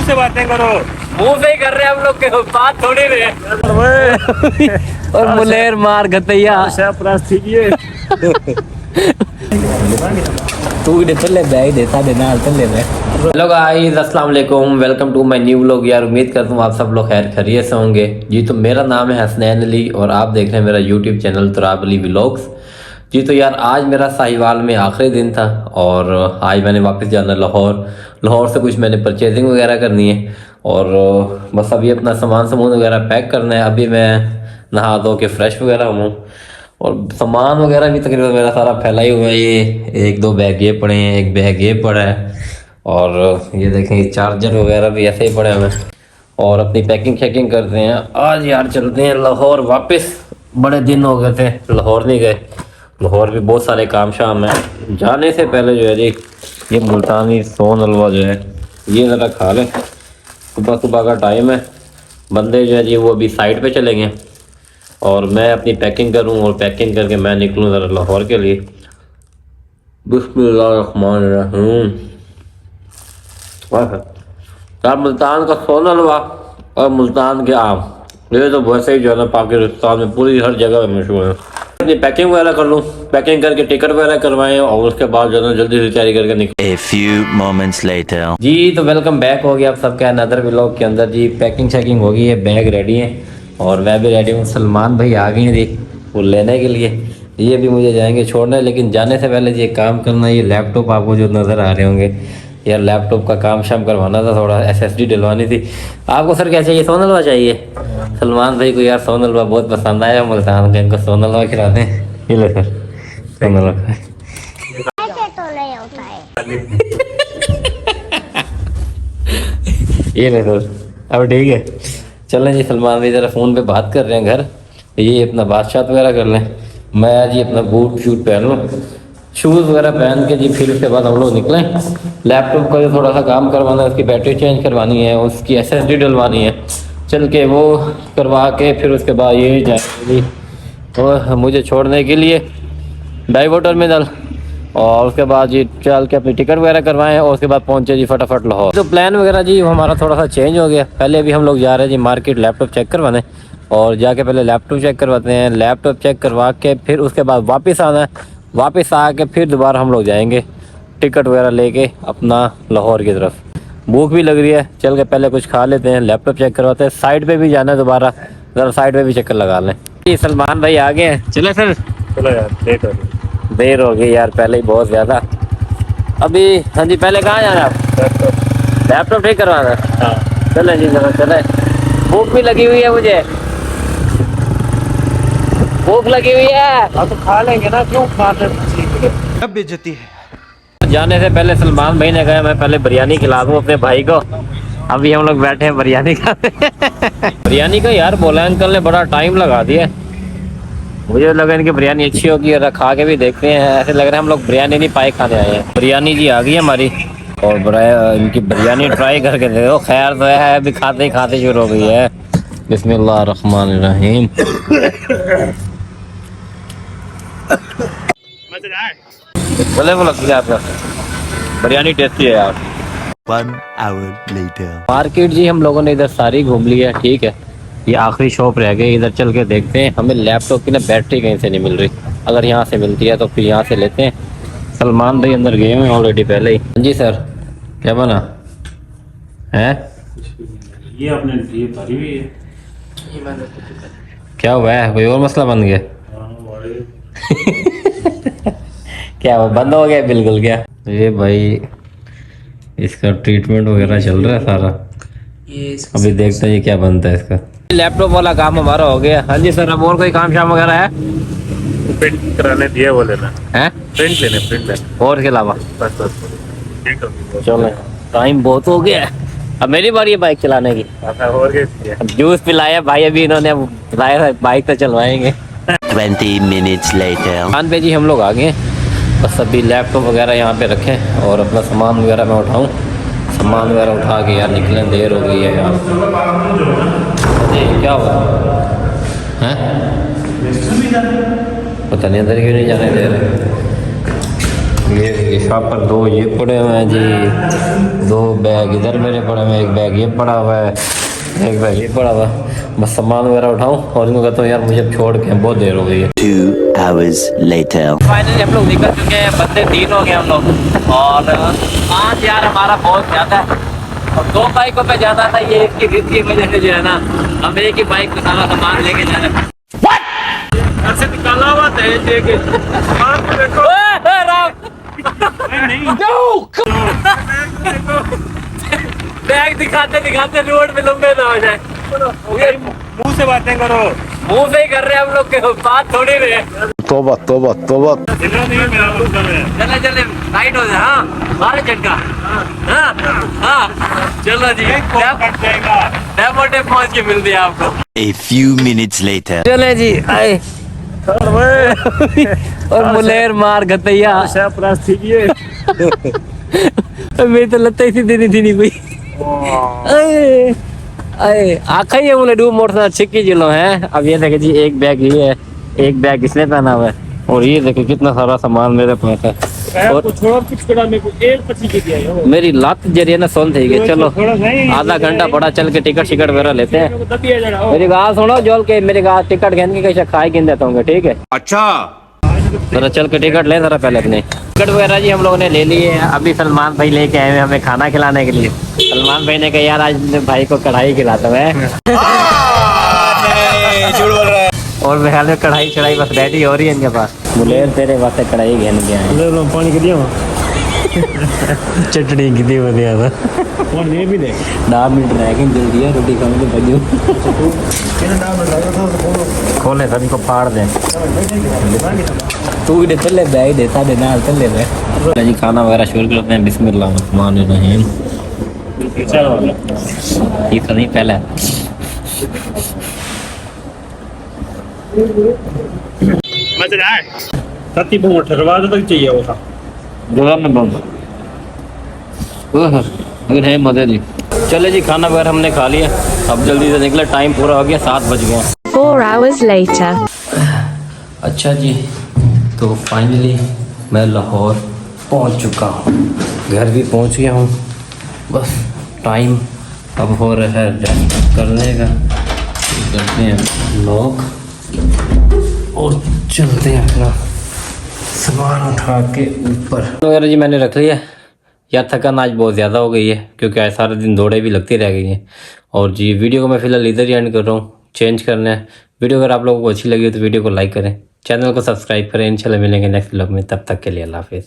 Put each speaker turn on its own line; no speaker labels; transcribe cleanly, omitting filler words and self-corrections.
मुंह से बातें करो।
मुंह से ही कर रहे हैं हम लोग के बात थोड़ी रहे। और मुलेर मार गतैया तू भी चले बैग देता देना चले मैं। हेलो गाइस, अस्सलाम वालेकुम, welcome to my new vlog. यार उम्मीद करता हूँ आप सब लोग खैर खैरियत से होंगे जी। तो मेरा नाम है हसनैन अली और आप देख रहे हैं मेरा YouTube channel Turab Ali vlogs जी। तो यार आज मेरा साहिवाल में आखिरी दिन था और आज मैंने वापस जाना लाहौर से कुछ मैंने परचेजिंग वगैरह करनी है और बस अभी अपना सामान वगैरह पैक करना है। अभी मैं नहा धो के फ्रेश वगैरह हूँ और सामान वगैरह भी तकरीबन मेरा सारा फैला ही हुआ है। ये एक दो बैग ये पड़े हैं, एक बैग ये पड़ा है और ये देखें चार्जर वगैरह भी ऐसे ही पड़े हुए हैं। और अपनी पैकिंग शैकिंग करते हैं आज यार, चलते हैं लाहौर वापस। बड़े दिन हो गए थे लाहौर नहीं गए। लाहौर भी बहुत सारे काम शाम है। जाने से पहले जो है जी ये मुल्तानी सोन हलवा जो है ये ज़रा खा लें। सुबह सुबह का टाइम है, बंदे जो है जी वो अभी साइड पे चलेंगे और मैं अपनी पैकिंग करूं और पैकिंग करके मैं निकलूं ज़रा लाहौर के लिए। बिस्मिल्लाहिर्रहमानिर्रहीम। यार मुल्तान का सोन हलवा और मुल्तान के आम ये तो वैसे ही जो है ना पाकिस्तान में पूरी हर जगह मशहूर है। अपनी पैकिंग वगैरह कर लूँ, पैकिंग करके टिकट वगैरह करवाएं और उसके बाद जो है ना जल्दी से तैयारी करके निकले।
A few moments later.
जी तो वेलकम बैक हो गया आप सबका अनदर व्लॉग के अंदर जी। पैकिंग शैकिंग हो गई है, बैग रेडी है और मैं भी रेडी हूँ। सलमान भाई आ गए हैं जी वो लेने के लिए, ये भी मुझे जाएंगे छोड़ने। लेकिन जाने से पहले जी एक काम करना, ये लैपटॉप आपको जो नज़र आ रहे होंगे यार लैपटॉप का काम शाम करवाना था, थोड़ा SSD डलवानी थी। आपको सर क्या चाहिए, सोन हलवा चाहिए? सलमान भाई को यार सोन हलवा बहुत पसंद आया मुल्तान का, इनको सोन हलवा खिलाते हैं। ये ले सर सोन हलवा
तो नहीं होता है।
ये ले सर। अब ठीक है चलें जी। सलमान भाई ज़रा फ़ोन पे बात कर रहे हैं घर, ये अपना बातचीत वगैरह कर लें। मैं जी अपना बूट शूट पहन लूँ, शूज़ वगैरह पहन के जी फिर उसके बाद हम लोग निकलें। लैपटॉप का जो थोड़ा सा काम करवाना है, उसकी बैटरी चेंज करवानी है, उसकी SSD डलवानी है, चल के वो करवा के फिर उसके बाद ये जाएंगे तो मुझे छोड़ने के लिए डाइवो टर्मिनल और उसके बाद जी चल के अपनी टिकट वगैरह करवाएं और उसके बाद पहुंचे जी फटाफट लाहौर। तो प्लान वगैरह जी हमारा थोड़ा सा चेंज हो गया। पहले भी हम लोग जा रहे हैं जी मार्केट लैपटॉप चेक करवाने और जाके पहले लैपटॉप चेक करवाते हैं। लैपटॉप चेक करवा के फिर उसके बाद वापस आना है, वापस आके फिर दोबारा हम लोग जाएंगे टिकट वगैरह लेके अपना लाहौर की तरफ। भूख भी लग रही है, चल के पहले कुछ खा लेते हैं, लैपटॉप चेक करवाते हैं। साइड पे भी जाना है दोबारा, ज़रा साइड पे भी चक्कर लगा लें। जी सलमान भाई आ गए हैं, चले सर।
चलो यार लेट हो गई।
देर हो गई यार पहले ही बहुत ज़्यादा। अभी हाँ जी पहले कहाँ जाना है आप? लैपटॉप ठीक करवाना है।
हाँ
चलें जी ज़रा चलें। भूख भी लगी हुई है मुझे, भूख लगी हुई है।
आप तो खा लेंगे ना, क्यों खाते
अब बेइज्जती है।
जाने से पहले सलमान भाई ने कहा मैं पहले बिरयानी खिला दूँ अपने भाई को। अभी हम लोग बैठे हैं बिरयानी खाते। बिरयानी का यार बोला अंकल ने बड़ा टाइम लगा दिया। मुझे लगा इनकी बिरयानी अच्छी होगी और खा के भी देखते हैं। ऐसे लग रहा है हम लोग बिरयानी नहीं पाए खाने आए हैं। बिरयानी जी आ गई है हमारी और इनकी बिरयानी ट्राई करके देखो। खैर तो है अभी खाते ही खाते शुरू हो गई है। बिस्मिल्लाहिर्रहमानिर्रहीम। भले बोला आपका बिरयानी टेस्टी है यार।
1 hour later.
मार्केट जी हम लोगों ने इधर सारी घूम ली है, ठीक है। ये आखिरी शॉप रह गई, इधर चल के देखते हैं। हमें लैपटॉप की ना बैटरी कहीं से नहीं मिल रही, अगर यहाँ से मिलती है तो फिर यहाँ से लेते हैं। सलमान भाई अंदर गए हुए ऑलरेडी पहले ही। जी सर क्या बना है?
ये आपने ये भरी हुई है।
क्या हुआ है, कोई और मसला बन गया? क्या हुआ, बंद हो गया बिल्कुल क्या? ये भाई इसका ट्रीटमेंट वगैरह चल रहा है सारा, अभी देखते हैं ये क्या बनता है इसका। लैपटॉप वाला काम हमारा हो गया। हाँ जी सर, अब और कोई काम शाम वगैरह है?
प्रिंट कराने दिया वो लेना
हैं?
प्रिंट लेने
और के अलावा
बस ठीक हो
चलो टाइम बहुत हो गया, अब मेरी बारी है बाइक चलाने की।
गया और क्या
अब जूस पिलाया भाई, अभी इन्होंने बताया बाइक तो चलवाएंगे।
20 minutes later.
दुकान पे जी हम लोग आ गए हैं, बस अभी लैपटॉप वगैरह यहाँ पे रखें और अपना सामान वगैरह मैं उठाऊँ। सामान वगैरह उठा के यार निकलें, देर हो गई है यार। क्या हुआ है? पता नहीं अंदर क्यों नहीं जाने दे रहे। ये शॉप पर दो ये पड़े हुए हैं जी, दो बैग इधर मेरे पड़े हुए हैं, एक बैग ये पड़ा हुआ है, एक बैग ये पड़ा हुआ है। बस सामान वगैरह उठाऊं और इनको कहता हूँ यार मुझे अब छोड़ के बहुत देर हो गई है।
2 hours later.
फाइनली हम लोग निकल चुके हैं, बंदे 3 हो गए हम लोग। और आज यार हमारा बहुत ज़्यादा है और 2 बाइकों पे ज़्यादा था, ये इसकी जिद की वजह से जो है ना हम एक ही बाइक पे सारा सामान लेके जा रहे हैं।
घर से निकाला हुआ था ये लेके सामान को देखो। नहीं
बैग दिखाते दिखाते रोड पे लंबे ना हो जाए।
मुंह से बातें करो,
मुंह से ही कर रहे हैं हम लोग के बात थोड़ी रहे।
तौबा तौबा तौबा।
जिला नहीं है मेरा लोग कर रहे हैं।
चले चले राइट हो जाए। हाँ मारे झटका। हाँ हाँ चलो जी,
कट जाएगा।
डेपो टेप पहुंच के मिलती है आपको।
A few minutes later.
चले जी आए और मुलेर मार गतैया मेरी तो लगता ही देनी थी नहीं कोई। अरे अरे आखा ही है मुझे डू मोटर छिक्की जिलो है। अब ये देखे जी, एक बैग ये है, एक बैग इसने पहना हुआ है और ये देखे कितना सारा सामान मेरे पास है। और मेरी लात जरिए ना सोन थी गई। चलो आधा घंटा बड़ा चल के टिकट शिकट वगैरह लेते हैं। मेरी बात सुनो जोल के, मेरी बात टिकट कहने के कैसे खाए गिन देता हूँ, ठीक है?
अच्छा।
जरा चल के टिकट ले जरा पहले अपने। टिकट वगैरह जी हम लोगों ने ले लिए हैं। अभी सलमान भाई लेके आए हैं हमें खाना खिलाने के लिए। सलमान भाई ने कहा यार आज भाई को कढ़ाई खिलाता मैं। और ख्याल में कढ़ाई चढ़ाई बस रेडी हो रही है इनके पास। मुलेर तेरे वास्ते कढ़ाई घेन गया है।
पानी के दिया
चटनी कितनी बढ़िया था।
और ये भी दे
10 मिनट रहेगी जल्दी है, रोटी खाने के बजू खोले सभी को फाड़ दे। तू भी ले बैग देता देना ले ले जी। खाना वगैरह शुरू करते हैं। बिस्मिल्लाहिर्रहमानिर्रहीम। ये तो नहीं पहले
मजा आए सती बहुत ठहरवा तक चाहिए वो था
जगह में बंद अगर है मजे जी। चले जी खाना वगैरह हमने खा लिया, अब जल्दी से निकले, टाइम पूरा हो गया, 7 बज गए।
4 hours later.
अच्छा जी, तो फाइनली मैं लाहौर पहुंच चुका हूँ, घर भी पहुंच गया हूँ। बस टाइम अब हो रहा है रेस्ट करने का। करते हैं लोग और चलते हैं अपना सामान उठा के ऊपर। तो यार जी मैंने रख लिया यार, थकान आज बहुत ज़्यादा हो गई है क्योंकि आज सारे दिन दौड़े भी लगती रह गई हैं। और जी वीडियो को मैं फ़िलहाल इधर ही एंड कर रहा हूँ, चेंज करना है वीडियो। अगर आप लोगों को अच्छी लगी हो तो वीडियो को लाइक करें, चैनल को सब्सक्राइब करें। इंशाल्लाह मिलेंगे नेक्स्ट व्लॉग में, तब तक के लिए अल्लाह हाफिज़।